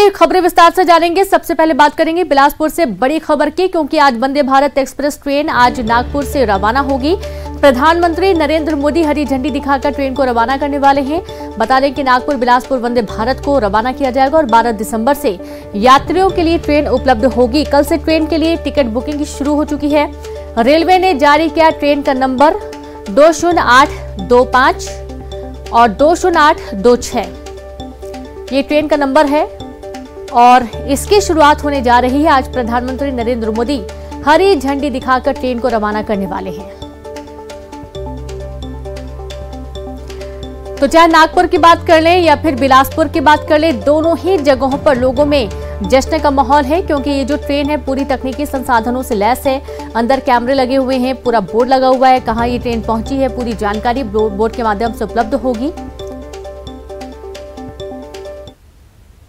सारी खबरें विस्तार से जानेंगे। सबसे पहले बात करेंगे बिलासपुर से बड़ी खबर की, क्योंकि आज वंदे भारत एक्सप्रेस ट्रेन आज नागपुर से रवाना होगी। प्रधानमंत्री नरेंद्र मोदी हरी झंडी दिखाकर ट्रेन को रवाना करने वाले हैं। बता दें कि नागपुर बिलासपुर वंदे भारत को रवाना किया जाएगा और 12 दिसंबर से यात्रियों के लिए ट्रेन उपलब्ध होगी। कल से ट्रेन के लिए टिकट बुकिंग शुरू हो चुकी है। रेलवे ने जारी किया ट्रेन का नंबर 20825 और 20826। ये ट्रेन का नंबर है और इसकी शुरुआत होने जा रही है। आज प्रधानमंत्री नरेंद्र मोदी हरी झंडी दिखाकर ट्रेन को रवाना करने वाले हैं। तो चाहे नागपुर की बात कर लें या फिर बिलासपुर की बात कर लें, दोनों ही जगहों पर लोगों में जश्न का माहौल है, क्योंकि ये जो ट्रेन है पूरी तकनीकी संसाधनों से लैस है। अंदर कैमरे लगे हुए हैं, पूरा बोर्ड लगा हुआ है, कहां ये ट्रेन पहुंची है पूरी जानकारी बोर्ड के माध्यम से उपलब्ध होगी।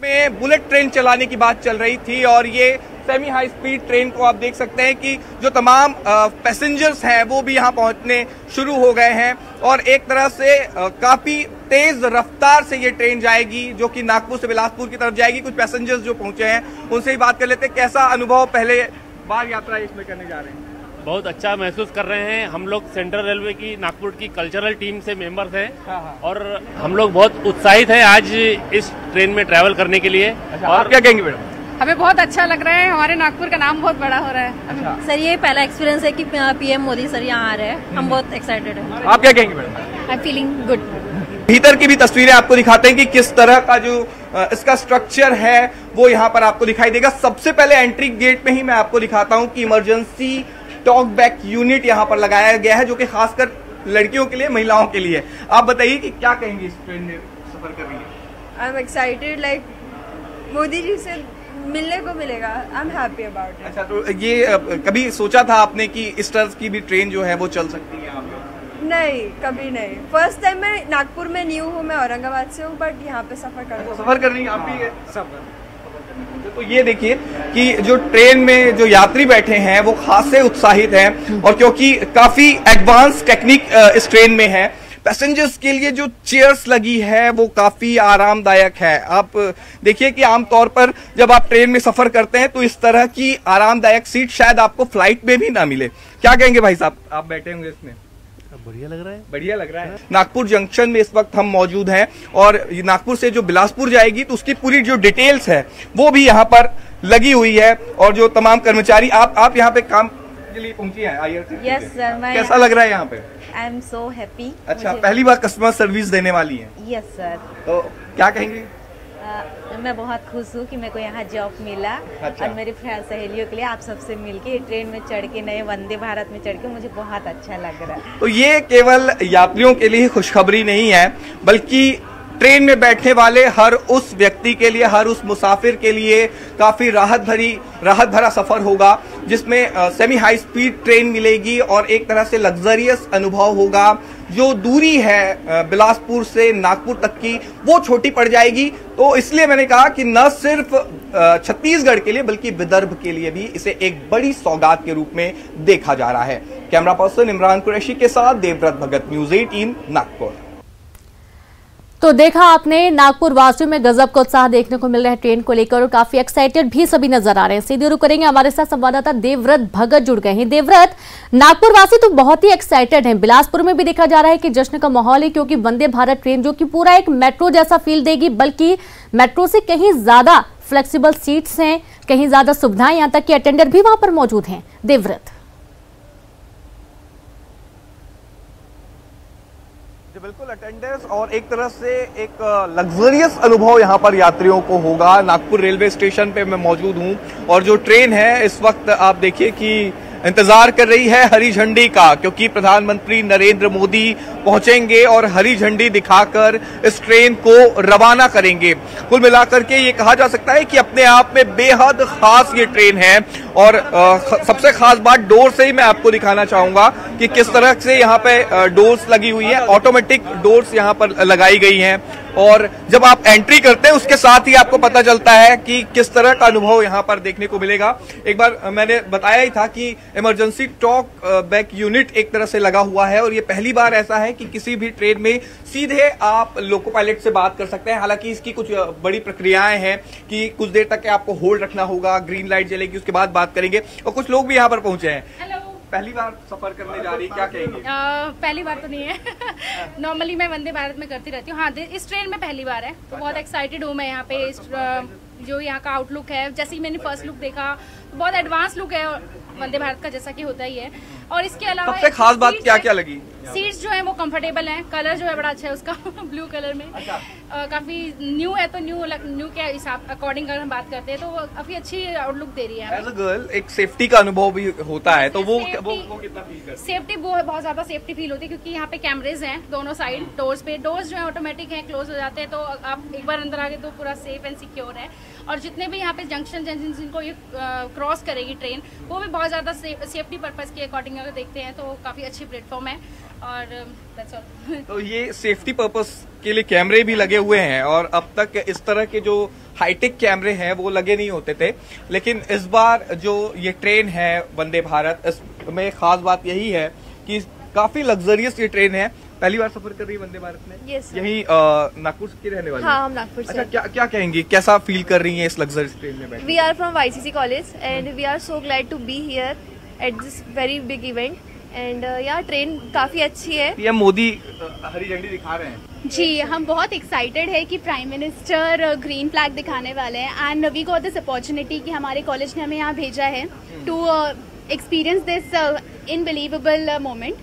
में बुलेट ट्रेन चलाने की बात चल रही थी और ये सेमी हाई स्पीड ट्रेन को आप देख सकते हैं कि जो तमाम पैसेंजर्स हैं वो भी यहाँ पहुंचने शुरू हो गए हैं और एक तरह से काफी तेज रफ्तार से ये ट्रेन जाएगी, जो कि नागपुर से बिलासपुर की तरफ जाएगी। कुछ पैसेंजर्स जो पहुंचे हैं उनसे ही बात कर लेते हैं। कैसा अनुभव पहले बार यात्रा इसमें करने जा रहे हैं? बहुत अच्छा महसूस कर रहे हैं। हम लोग सेंट्रल रेलवे की नागपुर की कल्चरल टीम से मेंबर्स हैं और हम लोग बहुत उत्साहित हैं आज इस ट्रेन में ट्रैवल करने के लिए। अच्छा, और क्या कहेंगे मैडम? हमें बहुत अच्छा लग रहा है, हमारे नागपुर का नाम बहुत बड़ा हो रहा है। अच्छा। सर ये पहला एक्सपीरियंस है कि पीएम मोदी सर यहाँ आ रहे हैं, हम बहुत एक्साइटेड हैं। आप क्या कहेंगे madam? I am feeling good. भीतर की भी तस्वीरें आपको दिखाते हैं कि किस तरह का जो इसका स्ट्रक्चर है वो यहाँ पर आपको दिखाई देगा। सबसे पहले एंट्री गेट में ही मैं आपको दिखाता हूँ कि इमरजेंसी टॉक बैक यूनिट यहाँ पर लगाया गया है, जो कि खासकर लड़कियों के लिए, महिलाओं के लिए। आप बताइए कि क्या कहेंगे इस ट्रेन में सफर कर रही है? I am excited, like Modi ji से मिलने को मिलेगा। I am happy about it. अच्छा, तो ये कभी सोचा था आपने कि इस तरह की भी ट्रेन जो है वो चल सकती है यहाँ पे? नहीं, कभी नहीं। फर्स्ट टाइम मैं नागपुर में न्यू हूँ, मैं औरंगाबाद से हूँ, बट यहाँ पे सफर कर रही आप भी सफर। तो ये देखिए कि जो ट्रेन में जो यात्री बैठे हैं वो खासे उत्साहित हैं और क्योंकि काफी एडवांस टेक्निक इस ट्रेन में है। पैसेंजर्स के लिए जो चेयर्स लगी है वो काफी आरामदायक है। आप देखिए कि आमतौर पर जब आप ट्रेन में सफर करते हैं तो इस तरह की आरामदायक सीट शायद आपको फ्लाइट में भी ना मिले। क्या कहेंगे भाई साहब, आप बैठे होंगे इसमें? बढ़िया लग रहा है, बढ़िया लग रहा है। नागपुर जंक्शन में इस वक्त हम मौजूद हैं और नागपुर से जो बिलासपुर जाएगी तो उसकी पूरी जो डिटेल्स है वो भी यहाँ पर लगी हुई है और जो तमाम कर्मचारी आप यहाँ पे काम के लिए पहुंची हैं IRCTC से। यस सर, मैं कैसा लग रहा है यहाँ पे? I am so happy. अच्छा, पहली बार कस्टमर सर्विस देने वाली है? Yes sir. तो क्या कहेंगे? मैं बहुत खुश हूँ कि मेरे को यहाँ जॉब मिला। अच्छा। और मेरी सहेलियों के लिए आप सबसे मिलके ट्रेन में चढ़ के, नए वंदे भारत में चढ़ के मुझे बहुत अच्छा लग रहा है। तो ये केवल यात्रियों के लिए खुशखबरी नहीं है, बल्कि ट्रेन में बैठने वाले हर उस व्यक्ति के लिए, हर उस मुसाफिर के लिए काफी राहत भरा सफर होगा, जिसमें सेमी हाई स्पीड ट्रेन मिलेगी और एक तरह से लग्जरियस अनुभव होगा। जो दूरी है बिलासपुर से नागपुर तक की वो छोटी पड़ जाएगी। तो इसलिए मैंने कहा कि न सिर्फ छत्तीसगढ़ के लिए बल्कि विदर्भ के लिए भी इसे एक बड़ी सौगात के रूप में देखा जा रहा है। कैमरा पर्सन इमरान कुरैशी के साथ देवव्रत भगत, न्यूज़ 18 नागपुर। तो देखा आपने, नागपुर वासियों में गजब का उत्साह देखने को मिल रहा है ट्रेन को लेकर और काफी एक्साइटेड भी सभी नजर आ रहे हैं। सीधे रुक करेंगे, हमारे साथ संवाददाता देवव्रत भगत जुड़ गए हैं। देवव्रत, नागपुर वासी तो बहुत ही एक्साइटेड हैं। बिलासपुर में भी देखा जा रहा है कि जश्न का माहौल है, क्योंकि वंदे भारत ट्रेन जो कि पूरा एक मेट्रो जैसा फील देगी, बल्कि मेट्रो से कहीं ज्यादा फ्लेक्सिबल सीट्स हैं, कहीं ज्यादा सुविधाएं, यहाँ तक कि अटेंडर भी वहां पर मौजूद हैं। देवव्रत, बिल्कुल अटेंडेंस और एक तरह से एक लग्जरियस अनुभव यहाँ पर यात्रियों को होगा। नागपुर रेलवे स्टेशन पे मैं मौजूद हूँ और जो ट्रेन है इस वक्त आप देखिए कि इंतजार कर रही है हरी झंडी का, क्योंकि प्रधानमंत्री नरेंद्र मोदी पहुंचेंगे और हरी झंडी दिखाकर इस ट्रेन को रवाना करेंगे। कुल मिलाकर के ये कहा जा सकता है कि अपने आप में बेहद खास ये ट्रेन है और सबसे खास बात डोर से ही मैं आपको दिखाना चाहूंगा कि किस तरह से यहाँ पे डोर्स लगी हुई है, ऑटोमेटिक डोर्स यहाँ पर लगाई गई हैं। और जब आप एंट्री करते हैं उसके साथ ही आपको पता चलता है कि किस तरह का अनुभव यहाँ पर देखने को मिलेगा। एक बार मैंने बताया ही था कि इमरजेंसी टॉक बैक यूनिट एक तरह से लगा हुआ है और ये पहली बार ऐसा है कि किसी भी ट्रेन में सीधे आप लोको पायलट से बात कर सकते हैं। हालांकि इसकी कुछ बड़ी प्रक्रियाएं हैं कि कुछ देर तक आपको होल्ड रखना होगा, ग्रीन लाइट जलेगी, उसके बाद बात करेंगे। और कुछ लोग भी यहाँ पर पहुंचे हैं। पहली बार सफर करने जा रही, क्या कहेंगे? पहली बार तो नहीं है। नॉर्मली मैं वंदे भारत में करती रहती हूँ। हाँ, इस ट्रेन में पहली बार है तो बहुत एक्साइटेड हूँ मैं। यहाँ पे जो यहाँ का आउटलुक है, जैसे ही मैंने फर्स्ट लुक देखा तो बहुत एडवांस लुक है वंदे भारत का, जैसा कि होता ही है। और इसके अलावा सबसे खास बात क्या क्या लगी? सीट्स जो है वो कंफर्टेबल हैं, कलर जो है बड़ा अच्छा है उसका ब्लू कलर में। काफी न्यू है तो न्यू के हिसाब अकॉर्डिंग अगर हम बात करते हैं तो वो काफी अच्छी आउटलुक दे रही है। एज अ गर्ल एक सेफ्टी का अनुभव भी होता है तो वो कितना फील करते हैं? सेफ्टी बहुत ज्यादा सेफ्टी फील होती है क्योंकि यहाँ पे कैमरेज हैं दोनों साइड डोर्स पे। डोर्स जो है ऑटोमेटिक हैं, क्लोज हो जाते हैं तो आप एक बार अंदर आ गए तो पूरा सेफ एंड सिक्योर है। और जितने भी यहाँ पे जंक्शन जिनको ये क्रॉस करेगी ट्रेन, वो भी बहुत ज्यादा सेफ्टी पर्पज के अकॉर्डिंग अगर देखते हैं तो काफी अच्छी प्लेटफॉर्म है। और that's all। तो ये सेफ्टी पर्पस के लिए कैमरे भी लगे हुए हैं और अब तक इस तरह के जो हाईटेक कैमरे हैं वो लगे नहीं होते थे, लेकिन इस बार जो ये ट्रेन है वंदे भारत, इसमें खास बात यही है कि काफी लग्जरियस ये ट्रेन है। पहली बार सफर कर रही है वंदे भारत में? Yes, यही नागपुर की रहने वाली? हाँ, हम नागपुर से। अच्छा, क्या कहेंगी, कैसा फील कर रही हैं इस लग्जरियस ट्रेन में बैठ? We are from YCC college and we are so glad to be here at this very big event and यार ट्रेन काफी अच्छी है। पीएम मोदी हरी झंडी दिखा रहे हैं। जी, हम बहुत एक्साइटेड है कि प्राइम मिनिस्टर ग्रीन फ्लैग दिखाने वाले हैं and we got this opportunity कि हमारे कॉलेज ने हमें यहाँ भेजा है to experience this unbelievable moment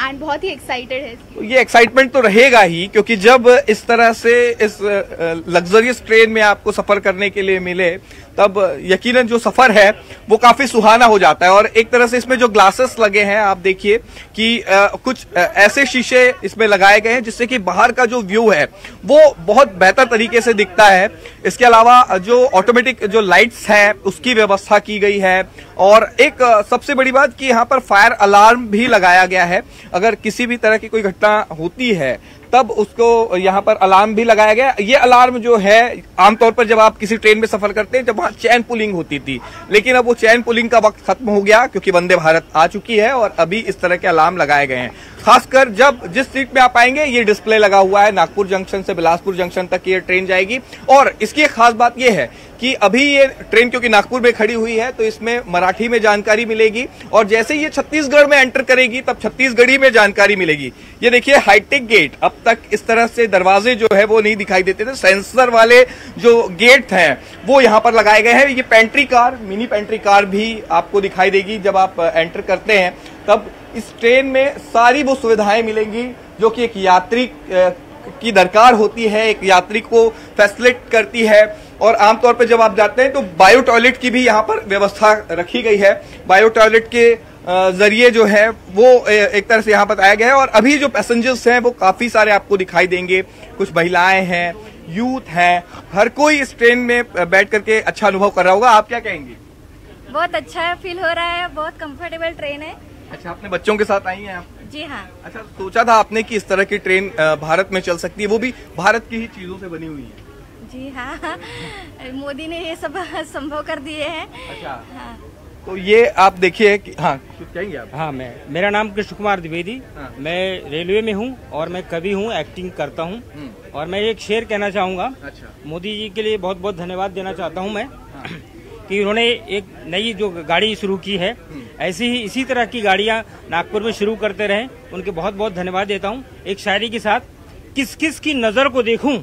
and बहुत ही एक्साइटेड है। तो ये एक्साइटमेंट तो रहेगा ही, क्योंकि जब इस तरह से इस लग्जरियस ट्रेन में आपको सफर करने के लिए मिले तब यकीनन जो सफर है वो काफी सुहाना हो जाता है। और एक तरह से इसमें जो ग्लासेस लगे हैं आप देखिए कि कुछ ऐसे शीशे इसमें लगाए गए हैं जिससे कि बाहर का जो व्यू है वो बहुत बेहतर तरीके से दिखता है। इसके अलावा जो ऑटोमेटिक जो लाइट्स है उसकी व्यवस्था की गई है और एक सबसे बड़ी बात कि यहाँ पर फायर अलार्म भी लगाया गया है। अगर किसी भी तरह की कोई घटना होती है तब उसको यहाँ पर अलार्म भी लगाया गया। ये अलार्म जो है आमतौर पर जब आप किसी ट्रेन में सफर करते हैं जब वहाँ चैन पुलिंग होती थी, लेकिन अब वो चैन पुलिंग का वक्त खत्म हो गया क्योंकि वंदे भारत आ चुकी है और अभी इस तरह के अलार्म लगाए गए हैं। खासकर जब जिस सीट में आप आएंगे ये डिस्प्ले लगा हुआ है, नागपुर जंक्शन से बिलासपुर जंक्शन तक ये ट्रेन जाएगी। और इसकी एक खास बात ये है कि अभी ये ट्रेन क्योंकि नागपुर में खड़ी हुई है तो इसमें मराठी में जानकारी मिलेगी और जैसे ये छत्तीसगढ़ में एंटर करेगी तब छत्तीसगढ़ी में जानकारी मिलेगी। ये देखिए हाईटेक गेट, अब तक इस तरह से दरवाजे जो है वो नहीं दिखाई देते थे, सेंसर वाले जो गेट हैं वो यहाँ पर लगाए गए हैं। ये pantry car, mini pantry car भी आपको दिखाई देगी जब आप एंटर करते हैं, तब इस ट्रेन में सारी वो सुविधाएं मिलेंगी जो कि एक यात्री की दरकार होती है, एक यात्री को फैसिलिटेट करती है। और आमतौर पर जब आप जाते हैं तो बायो टॉयलेट की भी यहाँ पर व्यवस्था रखी गई है। बायो टॉयलेट के जरिए जो है वो एक तरह से यहाँ पर आया गया है। और अभी जो पैसेंजर्स हैं वो काफी सारे आपको दिखाई देंगे, कुछ महिलाएं हैं, यूथ हैं, हर कोई इस ट्रेन में बैठ करके अच्छा अनुभव कर रहा होगा। आप क्या कहेंगे? बहुत अच्छा फील हो रहा है, बहुत कंफर्टेबल ट्रेन है। अच्छा, अपने बच्चों के साथ आई हैं आप? जी हाँ। अच्छा, सोचा था आपने कि इस तरह की ट्रेन भारत में चल सकती है, वो भी भारत की ही चीजों से बनी हुई है? जी हाँ, मोदी ने ये सब संभव कर दिए हैं। अच्छा हाँ। तो ये आप देखिए कि हाँ कुछ कहेंगे आप? हाँ, मेरा नाम कृष्ण कुमार द्विवेदी। हाँ। मैं रेलवे में हूँ और मैं कवि हूँ, एक्टिंग करता हूँ। और मैं एक शेर कहना चाहूँगा। अच्छा। मोदी जी के लिए बहुत बहुत धन्यवाद देना चाहता हूँ मैं कि उन्होंने एक नई जो गाड़ी शुरू की है, ऐसी ही इसी तरह की गाड़ियाँ नागपुर में शुरू करते रहें, उनके बहुत बहुत धन्यवाद देता हूँ। एक शायरी के साथ, किस किस की नज़र को देखूं,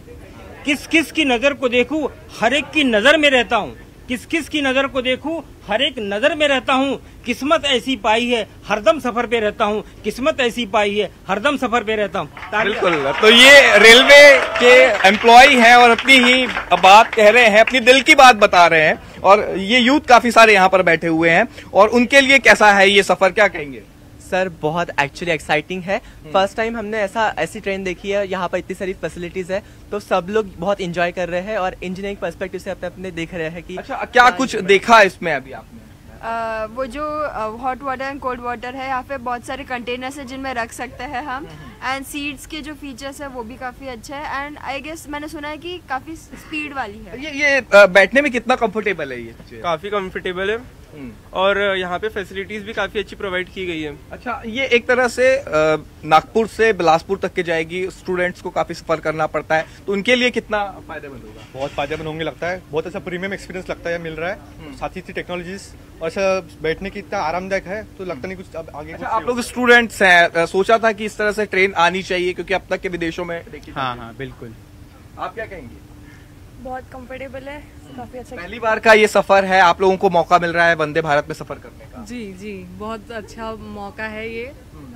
किस किस की नज़र को देखूं, हर एक की नज़र में रहता हूँ, किस किस की नज़र को देखूं, हर एक नज़र में रहता हूँ, किस्मत ऐसी पाई है हरदम सफर पे रहता हूँ, किस्मत ऐसी पाई है हरदम सफर पे रहता हूँ। बिल्कुल, तो ये रेलवे के एम्प्लॉय हैं और अपनी ही बात कह रहे हैं, अपनी दिल की बात बता रहे हैं। और ये यूथ काफी सारे यहाँ पर बैठे हुए हैं और उनके लिए कैसा है ये सफर, क्या कहेंगे? सर बहुत एक्चुअली एक्साइटिंग है। फर्स्ट टाइम हमने ऐसी ट्रेन देखी है, यहाँ पर इतनी सारी फैसिलिटीज है तो सब लोग बहुत एंजॉय कर रहे हैं और इंजीनियरिंग पर्सपेक्टिव से अपने अपने देख रहे हैं कि अच्छा क्या कुछ देखा इसमें अभी आपने? वो जो hot water and cold water है, यहाँ पे बहुत सारे कंटेनर्स हैं जिनमें रख सकते हैं हम, एंड सीट्स के जो फीचर्स है वो भी काफ़ी अच्छा है, एंड आई गेस मैंने सुना है कि काफ़ी स्पीड वाली है। ये बैठने में कितना कंफर्टेबल है? ये काफ़ी कंफर्टेबल है और यहाँ पे फैसिलिटीज भी काफ़ी अच्छी प्रोवाइड की गई है। अच्छा, ये एक तरह से नागपुर से बिलासपुर तक के जाएगी, स्टूडेंट्स को काफी सफर करना पड़ता है, तो उनके लिए कितना फायदेमंद होगा? बहुत फायदेमंद होंगे लगता है, बहुत अच्छा प्रीमियम एक्सपीरियंस लगता है, मिल रहा है, साथ ही टेक्नोलॉजीज और अच्छा बैठने की इतना आरामदायक है, तो लगता नहीं कुछ अब आगे। अच्छा, आप लोग स्टूडेंट्स हैं, सोचा था कि इस तरह से ट्रेन आनी चाहिए क्योंकि अब तक के विदेशों में देखी। हाँ बिल्कुल। आप क्या कहेंगे? बहुत कंफर्टेबल है, काफ़ी अच्छा। पहली बार का ये सफर है, आप लोगों को मौका मिल रहा है वंदे भारत में सफर करने का? जी, बहुत अच्छा मौका है ये।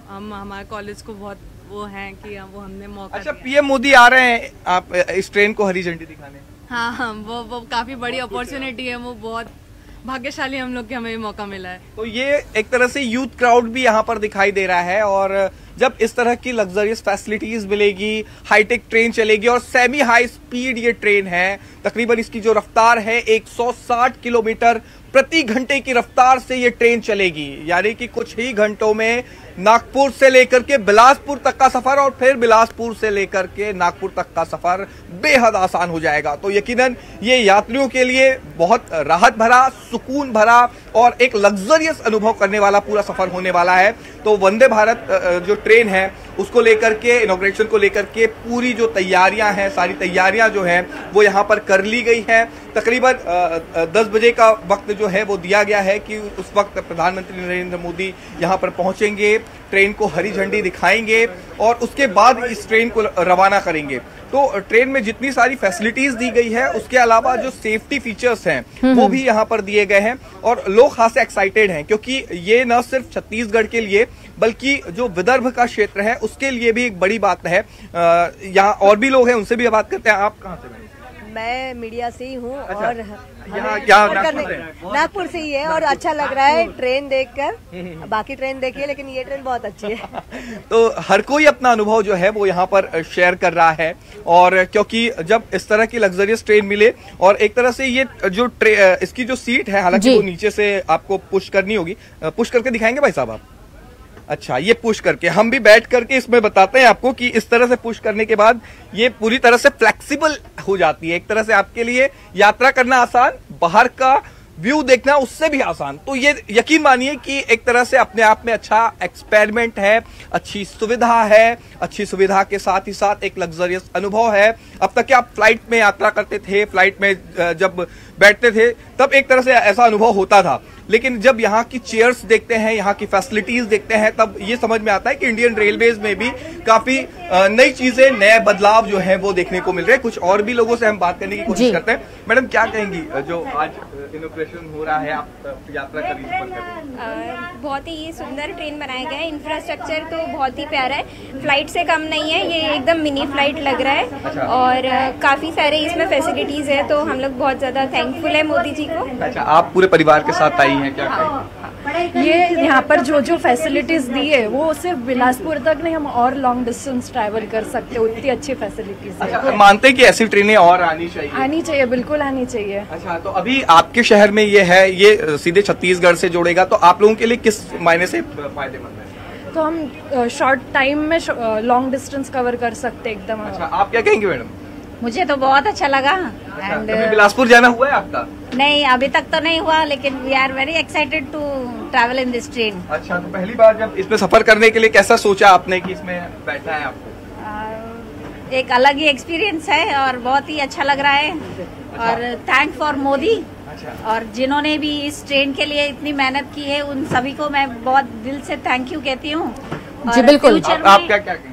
हम हमारे कॉलेज को बहुत वो है कि वो हमने मौका। अच्छा, पीएम मोदी आ रहे हैं आप इस ट्रेन को हरी झंडी दिखाने? हाँ, वो काफी बड़ी अपॉर्चुनिटी है, वो बहुत भाग्यशाली हम लोग के हमें मौका मिला है। तो ये एक तरह से यूथ क्राउड भी यहाँ पर दिखाई दे रहा है, और जब इस तरह की लग्जरियस फैसिलिटीज मिलेगी, हाईटेक ट्रेन चलेगी और सेमी हाई स्पीड ये ट्रेन है, तकरीबन इसकी जो रफ्तार है 160 किलोमीटर प्रति घंटे की रफ्तार से ये ट्रेन चलेगी, यानी कि कुछ ही घंटों में नागपुर से लेकर के बिलासपुर तक का सफर और फिर बिलासपुर से लेकर के नागपुर तक का सफर बेहद आसान हो जाएगा। तो यकीनन ये यात्रियों के लिए बहुत राहत भरा, सुकून भरा और एक लग्जरियस अनुभव करने वाला पूरा सफर होने वाला है। तो वंदे भारत जो ट्रेन है उसको लेकर के, इनॉग्रेशन को लेकर के पूरी जो तैयारियां हैं, सारी तैयारियां जो हैं वो यहाँ पर कर ली गई हैं। तकरीबन 10 बजे का वक्त जो है वो दिया गया है कि उस वक्त प्रधानमंत्री नरेंद्र मोदी यहाँ पर पहुंचेंगे, ट्रेन को हरी झंडी दिखाएंगे और उसके बाद इस ट्रेन को रवाना करेंगे। तो ट्रेन में जितनी सारी फैसिलिटीज दी गई है, उसके अलावा जो सेफ्टी फीचर्स हैं वो भी यहाँ पर दिए गए हैं और लोग खास एक्साइटेड हैं क्योंकि ये न सिर्फ छत्तीसगढ़ के लिए बल्कि जो विदर्भ का क्षेत्र है उसके लिए भी एक बड़ी बात है। यहाँ और भी लोग हैं, उनसे भी बात करते हैं। आप कहाँ से? मैं मीडिया से ही हूँ। अच्छा, और नागपुर से ही है और अच्छा लग रहा है ट्रेन देखकर। बाकी ट्रेन देखी है लेकिन ये ट्रेन बहुत अच्छी है। तो हर कोई अपना अनुभव जो है वो यहाँ पर शेयर कर रहा है, और क्योंकि जब इस तरह की लग्जरियस ट्रेन मिले और एक तरह से ये जो इसकी जो सीट है, हालांकि वो नीचे से आपको पुश करनी होगी, पुश करके दिखाएंगे भाई साहब आप? अच्छा, ये पुश करके हम भी बैठ करके इसमें बताते हैं आपको कि इस तरह से पुश करने के बाद ये पूरी तरह से फ्लेक्सिबल हो जाती है, एक तरह से आपके लिए यात्रा करना आसान, बाहर का व्यू देखना उससे भी आसान। तो ये यकीन मानिए कि एक तरह से अपने आप में अच्छा एक्सपेरिमेंट है, अच्छी सुविधा है, अच्छी सुविधा के साथ ही साथ एक लग्जरियस अनुभव है। अब तक क्या आप फ्लाइट में यात्रा करते थे, फ्लाइट में जब बैठते थे तब एक तरह से ऐसा अनुभव होता था, लेकिन जब यहाँ की चेयर्स देखते हैं, यहाँ की फैसिलिटीज देखते हैं, तब ये समझ में आता है कि इंडियन रेलवेज में भी काफी नई चीजें, नए बदलाव जो है वो देखने को मिल रहे हैं। कुछ और भी लोगों से हम बात करने की कोशिश करते हैं। मैडम, क्या कहेंगी जो आज इनॉग्रेशन हो रहा है, आप यात्रा कर रही हैं? बहुत ही सुंदर ट्रेन बनाया गया है, इंफ्रास्ट्रक्चर तो बहुत ही प्यारा है, फ्लाइट से कम नहीं है, ये एकदम मिनी फ्लाइट लग रहा है। अच्छा। और काफी सारे इसमें फैसिलिटीज है, तो हम लोग बहुत ज्यादा थैंकफुल है मोदी जी को। अच्छा, आप पूरे परिवार के साथ आई हैं, क्या कहेंगे? ये यहाँ पर जो फैसिलिटीज दी है वो सिर्फ बिलासपुर तक नहीं, हम और लॉन्ग डिस्टेंस ट्रैवल कर सकते हैं, उतनी अच्छी फैसिलिटीज है। अच्छा, मानते हैं कि ऐसी ट्रेनें और आनी चाहिए? बिल्कुल आनी चाहिए। अच्छा, तो अभी आपके शहर में ये है, ये सीधे छत्तीसगढ़ से जोड़ेगा, तो आप लोगों के लिए किस मायने से फायदेमंद है? तो हम शॉर्ट टाइम में लॉन्ग डिस्टेंस कवर कर सकते हैं एकदम। अच्छा, आप क्या कहेंगे मैडम? मुझे तो बहुत अच्छा लगा। एंड बिलासपुर जाना हुआ है आपका? नहीं, अभी तक तो नहीं हुआ, लेकिन we are very excited to travel in this train. अच्छा, तो पहली बार जब इसमें सफर करने के लिए कैसा सोचा आपने कि इसमें बैठना है आपको? एक अलग ही एक्सपीरियंस है और बहुत ही अच्छा लग रहा है। अच्छा। और थैंक फॉर मोदी। अच्छा। और जिन्होंने भी इस ट्रेन के लिए इतनी मेहनत की है उन सभी को मैं बहुत दिल से थैंक यू कहती हूँ। जी बिल्कुल। आप क्या कहेंगे?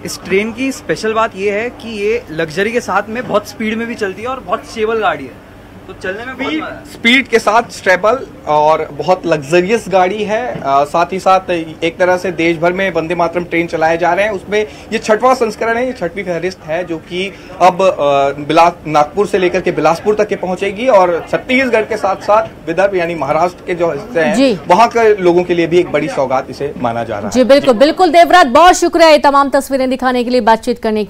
इस ट्रेन की स्पेशल बात ये है कि ये लग्जरी के साथ में बहुत स्पीड में भी चलती है और बहुत स्टेबल गाड़ी है, तो चलने में बहुत स्पीड के साथ स्टेबल और बहुत लग्जरियस गाड़ी है। साथ ही साथ एक तरह से देश भर में वंदे मातरम ट्रेन चलाए जा रहे हैं, उसमें ये 6वां संस्करण है, ये 6वीं फहरिस्त है जो कि अब नागपुर से लेकर के बिलासपुर तक के पहुंचेगी और छत्तीसगढ़ के साथ साथ विदर्भ यानी महाराष्ट्र के जो हिस्से हैं वहां के लोगों के लिए भी एक बड़ी सौगात इसे माना जा रहा है। जी बिल्कुल बिल्कुल देवव्रत, बहुत शुक्रिया ये तमाम तस्वीरें दिखाने के लिए, बातचीत करने के लिए।